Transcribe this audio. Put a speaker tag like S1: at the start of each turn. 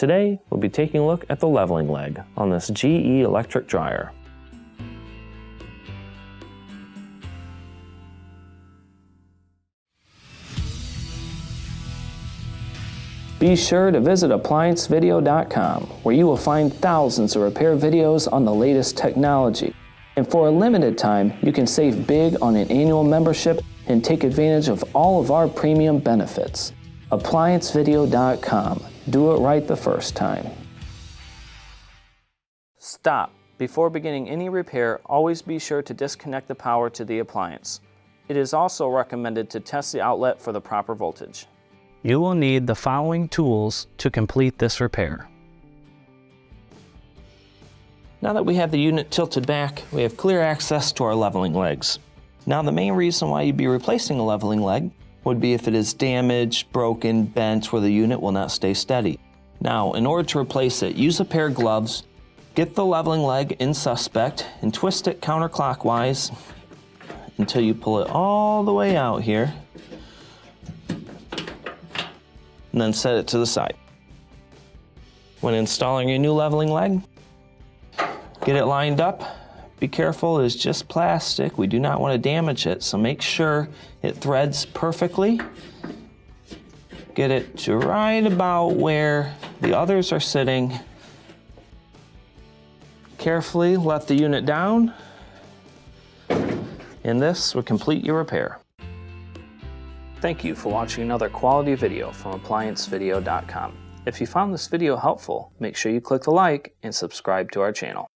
S1: Today, we'll be taking a look at the leveling leg on this GE electric dryer. Be sure to visit ApplianceVideo.com, where you will find thousands of repair videos on the latest technology. And for a limited time, you can save big on an annual membership and take advantage of all of our premium benefits. ApplianceVideo.com. Do it right the first time. Stop. Before beginning any repair, always be sure to disconnect the power to the appliance. It is also recommended to test the outlet for the proper voltage. You will need the following tools to complete this repair. Now that we have the unit tilted back, we have clear access to our leveling legs. Now the main reason why you'd be replacing a leveling leg would be if it is damaged, broken, bent, where the unit will not stay steady. Now, in order to replace it, use a pair of gloves, get the leveling leg in suspect, and twist it counterclockwise until you pull it all the way out here, and then set it to the side. When installing your new leveling leg, get it lined up. Be careful, it is just plastic. We do not want to damage it, so make sure it threads perfectly. Get it to right about where the others are sitting. Carefully let the unit down, and this will complete your repair. Thank you for watching another quality video from ApplianceVideo.com. If you found this video helpful, make sure you click the like and subscribe to our channel.